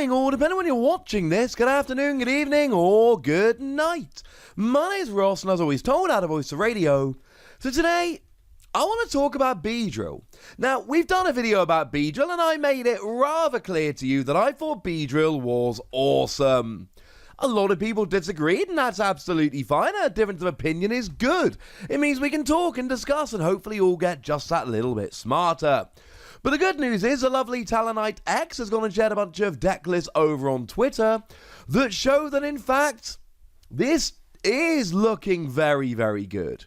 morning, or depending on when you're watching this, good afternoon, good evening, or good night. My name is Ross, and as always told out of Voice of Radio. So today, I want to talk about Beedrill. Now, we've done a video about Beedrill, and I made it rather clear to you that I thought Beedrill was awesome. A lot of people disagreed, and that's absolutely fine. A difference of opinion is good. It means we can talk and discuss, and hopefully all get just that little bit smarter. But the good news is, the lovely Talonite X has gone and shared a bunch of deck lists over on Twitter that show that, in fact, this is looking very, very good.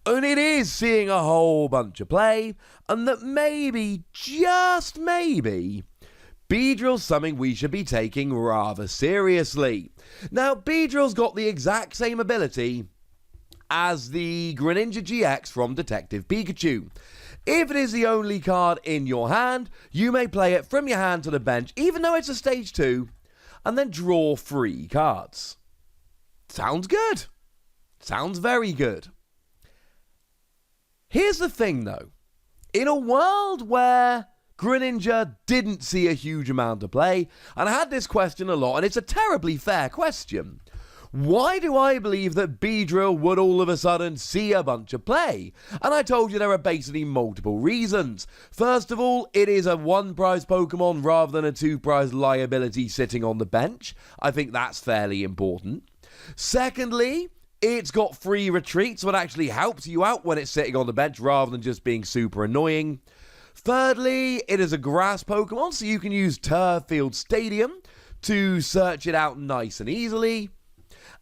And it is seeing a whole bunch of play, and that maybe, just maybe, Beedrill's something we should be taking rather seriously. Now, Beedrill's got the exact same ability as the Greninja GX from Detective Pikachu. If it is the only card in your hand, you may play it from your hand to the bench, even though it's a stage 2, and then draw 3 cards. Sounds good. Sounds very good. Here's the thing, though. In a world where Greninja didn't see a huge amount of play, and I had this question a lot, and it's a terribly fair question. Why do I believe that Beedrill would all of a sudden see a bunch of play? And I told you there are basically multiple reasons. First of all, it is a 1-prize Pokemon rather than a 2-prize liability sitting on the bench. I think that's fairly important. Secondly, it's got free retreat, so it actually helps you out when it's sitting on the bench rather than just being super annoying. Thirdly, it is a grass Pokemon, so you can use Turffield Stadium to search it out nice and easily.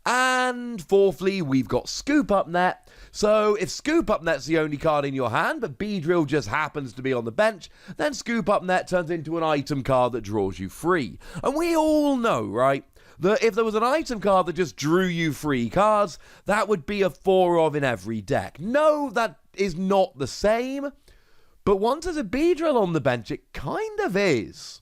And fourthly, we've got Scoop Up Net. So if Scoop Up Net's the only card in your hand, but Beedrill just happens to be on the bench, then Scoop Up Net turns into an item card that draws you free. And we all know, right, that if there was an item card that just drew you free cards, that would be a 4 of in every deck. No, that is not the same. But once there's a Beedrill on the bench, it kind of is.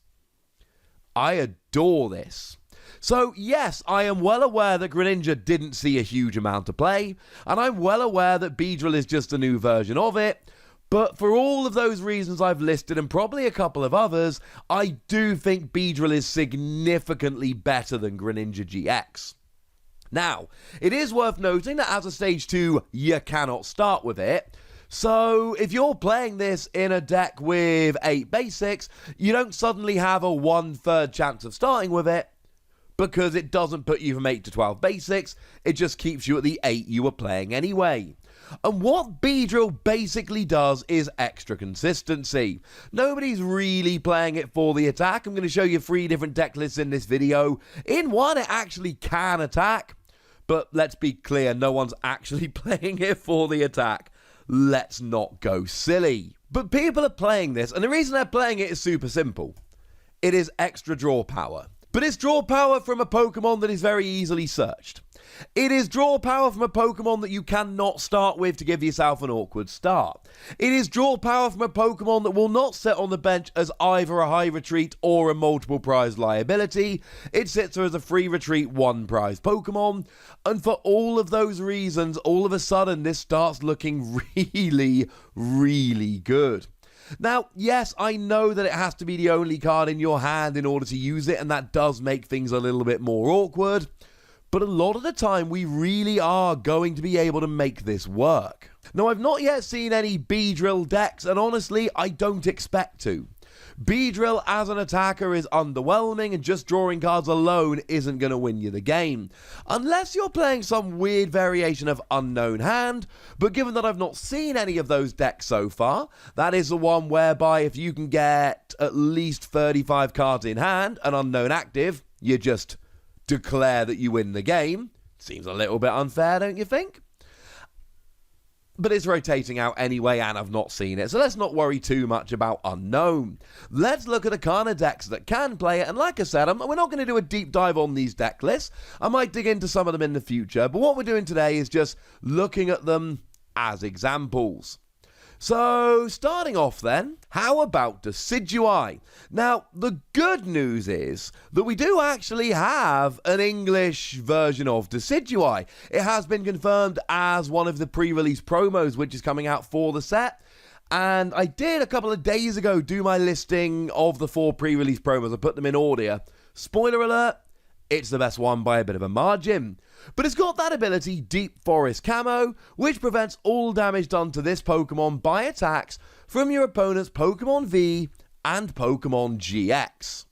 I adore this. So, yes, I am well aware that Greninja didn't see a huge amount of play, and I'm well aware that Beedrill is just a new version of it, but for all of those reasons I've listed, and probably a couple of others, I do think Beedrill is significantly better than Greninja GX. Now, it is worth noting that as a Stage 2, you cannot start with it. So, if you're playing this in a deck with 8 basics, you don't suddenly have a 1/3 chance of starting with it, because it doesn't put you from 8 to 12 basics, it just keeps you at the 8 you were playing anyway. And what Beedrill basically does is extra consistency. Nobody's really playing it for the attack. I'm going to show you 3 different deck lists in this video. In one, it actually can attack, but let's be clear, no one's actually playing it for the attack. Let's not go silly. But people are playing this, and the reason they're playing it is super simple. It is extra draw power. But it's draw power from a Pokemon that is very easily searched. It is draw power from a Pokemon that you cannot start with to give yourself an awkward start. It is draw power from a Pokemon that will not sit on the bench as either a high retreat or a multiple prize liability. It sits there as a free retreat 1-prize Pokemon. And for all of those reasons, all of a sudden this starts looking really, really good. Now, yes, I know that it has to be the only card in your hand in order to use it, and that does make things a little bit more awkward, but a lot of the time we really are going to be able to make this work. Now, I've not yet seen any Beedrill decks, and honestly, I don't expect to. Beedrill as an attacker is underwhelming, and just drawing cards alone isn't going to win you the game. Unless you're playing some weird variation of Unknown Hand, but given that I've not seen any of those decks so far, that is the one whereby if you can get at least 35 cards in hand and Unknown active, you just declare that you win the game. Seems a little bit unfair, don't you think? But it's rotating out anyway, and I've not seen it, so let's not worry too much about Unknown. Let's look at the kind of decks that can play it, and like I said, we're not going to do a deep dive on these deck lists. I might dig into some of them in the future, but what we're doing today is just looking at them as examples. So, starting off then, how about Decadueye? Now, the good news is that we do actually have an English version of Decadueye. It has been confirmed as one of the pre-release promos, which is coming out for the set. And I did a couple of days ago do my listing of the 4 pre-release promos. I put them in order. Spoiler alert, it's the best one by a bit of a margin. But it's got that ability, Deep Forest Camo, which prevents all damage done to this Pokemon by attacks from your opponent's Pokemon V and Pokemon GX.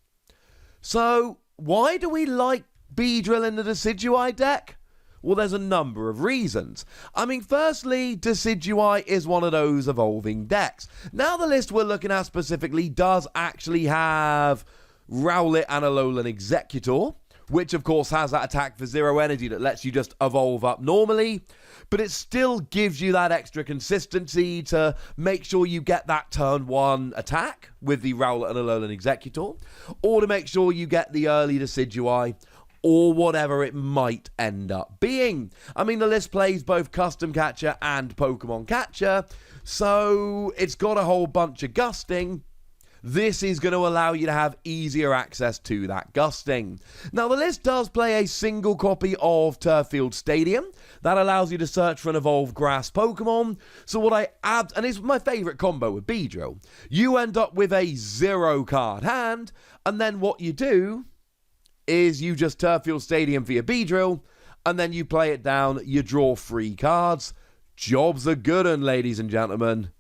So, why do we like Beedrill in the Decadueye deck? Well, there's a number of reasons. I mean, firstly, Decadueye is one of those evolving decks. Now, the list we're looking at specifically does actually have Rowlet and Alolan Executor, which of course has that attack for 0 energy that lets you just evolve up normally, but it still gives you that extra consistency to make sure you get that turn 1 attack with the Rowlet and Alolan Executor, or to make sure you get the early Decadueye, or whatever it might end up being. I mean, the list plays both Custom Catcher and Pokemon Catcher, so it's got a whole bunch of gusting. This is going to allow you to have easier access to that gusting. Now, the list does play a single copy of Turffield Stadium. That allows you to search for an evolved grass Pokemon. So what I add, and it's my favourite combo with Beedrill, you end up with a 0-card hand, and then what you do is you just Turffield Stadium for your Beedrill, and then you play it down, you draw 3 cards. Job's a good un, ladies and gentlemen.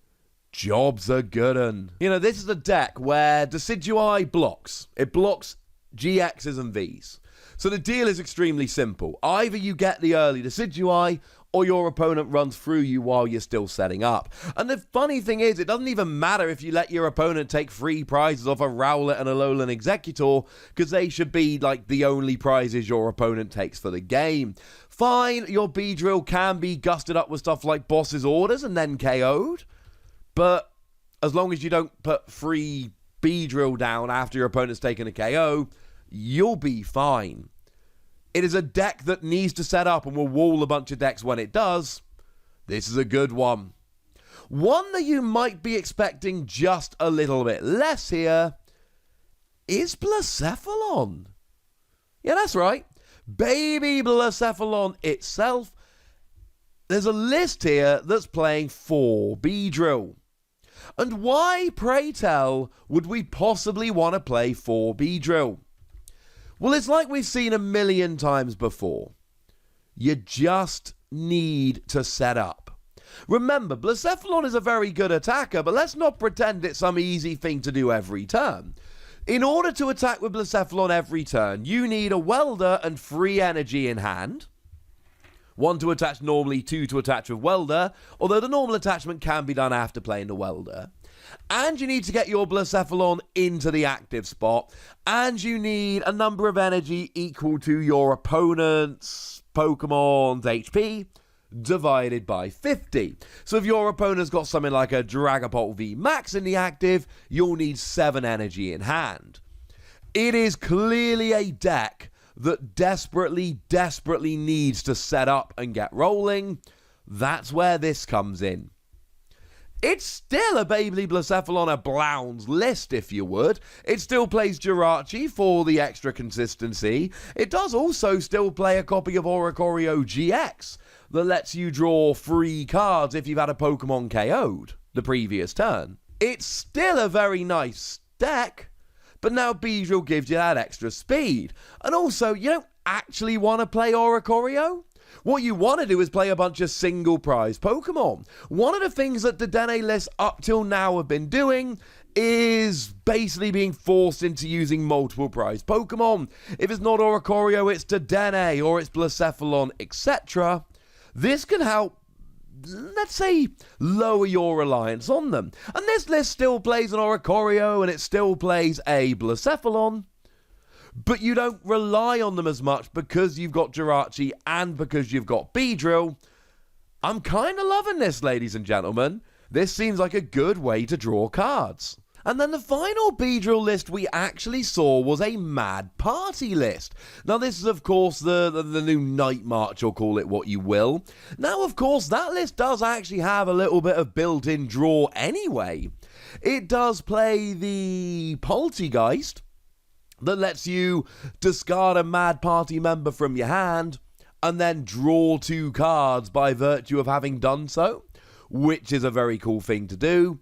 Job's a good un. You know, this is a deck where Decadueye blocks. It blocks GXs and Vs. So the deal is extremely simple. Either you get the early Decadueye, or your opponent runs through you while you're still setting up. And the funny thing is, it doesn't even matter if you let your opponent take 3 prizes off a Rowlet and a Alolan Executor, because they should be like the only prizes your opponent takes for the game. Fine, your Beedrill can be gusted up with stuff like Boss's Orders and then KO'd, but as long as you don't put 3 Beedrill down after your opponent's taken a KO, you'll be fine. It is a deck that needs to set up and will wall a bunch of decks when it does. This is a good one. One that you might be expecting just a little bit less here is Blacephalon. Yeah, that's right. Baby Blacephalon itself. There's a list here that's playing 4 Beedrill. And why, pray tell, would we possibly want to play 4 Beedrill? Well, it's like we've seen a million times before. You just need to set up. Remember, Blacephalon is a very good attacker, but let's not pretend it's some easy thing to do every turn. In order to attack with Blacephalon every turn, you need a Welder and 3 energy in hand. 1 to attach normally, 2 to attach with Welder, although the normal attachment can be done after playing the Welder. And you need to get your Blacephalon into the active spot, and you need a number of energy equal to your opponent's Pokemon's HP divided by 50. So if your opponent's got something like a Dragapult V Max in the active, you'll need 7 energy in hand. It is clearly a deck that desperately needs to set up and get rolling. That's where this comes in. It's still a Baby Blacephalon, a Blounds list, if you would. It still plays Jirachi for the extra consistency. It does also still play a copy of Oricorio GX that lets you draw 3 cards if you've had a Pokemon KO'd the previous turn. It's still a very nice deck, but now Beedrill gives you that extra speed. And also, you don't actually want to play Oricorio. What you want to do is play a bunch of single prize Pokemon. One of the things that the Dene lists up till now have been doing is basically being forced into using multiple prize Pokemon. If it's not Oricorio, it's Dedenne or it's Blacephalon, etc. This can help, let's say, lower your reliance on them. And this list still plays an Oricorio and it still plays a Blacephalon, but you don't rely on them as much because you've got Jirachi and because you've got Beedrill. I'm kind of loving this, ladies and gentlemen. This seems like a good way to draw cards. And then the final Beedrill list we actually saw was a Mad Party list. Now this is of course the new Night March, or call it what you will. Now of course that list does actually have a little bit of built-in draw anyway. It does play the Poltergeist that lets you discard a Mad Party member from your hand and then draw 2 cards by virtue of having done so. which is a very cool thing to do.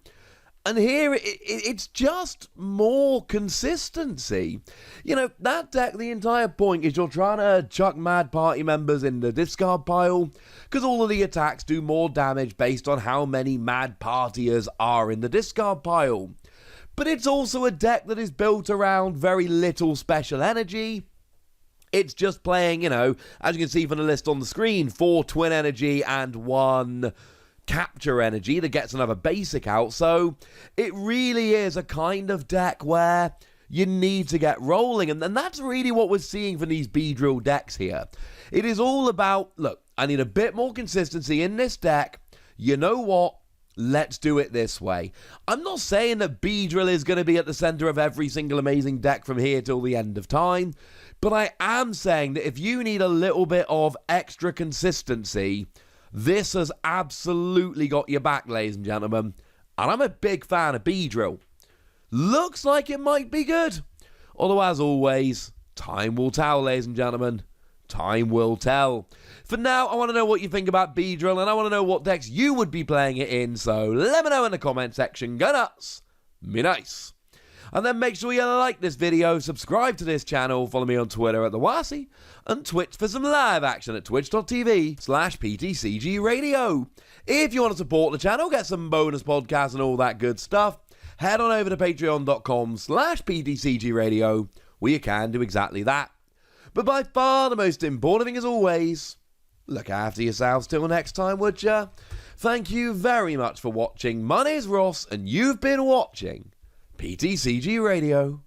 And here, it's just more consistency. You know, that deck, the entire point is you're trying to chuck mad party members in the discard pile, because all of the attacks do more damage based on how many mad partiers are in the discard pile. But it's also a deck that is built around very little special energy. It's just playing, you know, as you can see from the list on the screen, 4 twin energy and 1... capture energy that gets another basic out, so it really is a kind of deck where you need to get rolling, and that's really what we're seeing from these Beedrill decks here. It is all about, look, I need a bit more consistency in this deck. You know what? Let's do it this way. I'm not saying that Beedrill is going to be at the center of every single amazing deck from here till the end of time, but I am saying that if you need a little bit of extra consistency, this has absolutely got your back, ladies and gentlemen. And I'm a big fan of Beedrill. Looks like it might be good. Although, as always, time will tell, ladies and gentlemen. Time will tell. For now, I want to know what you think about Beedrill, and I want to know what decks you would be playing it in, so let me know in the comment section. Go nuts. Be nice. And then make sure you like this video, subscribe to this channel, follow me on Twitter at TheWasi, and Twitch for some live action at twitch.tv/PTCGRadio. If you want to support the channel, get some bonus podcasts and all that good stuff, head on over to patreon.com/PTCGRadio, where you can do exactly that. But by far the most important thing as always, look after yourselves till next time, would ya? Thank you very much for watching. My name's Ross, and you've been watching PTCG Radio.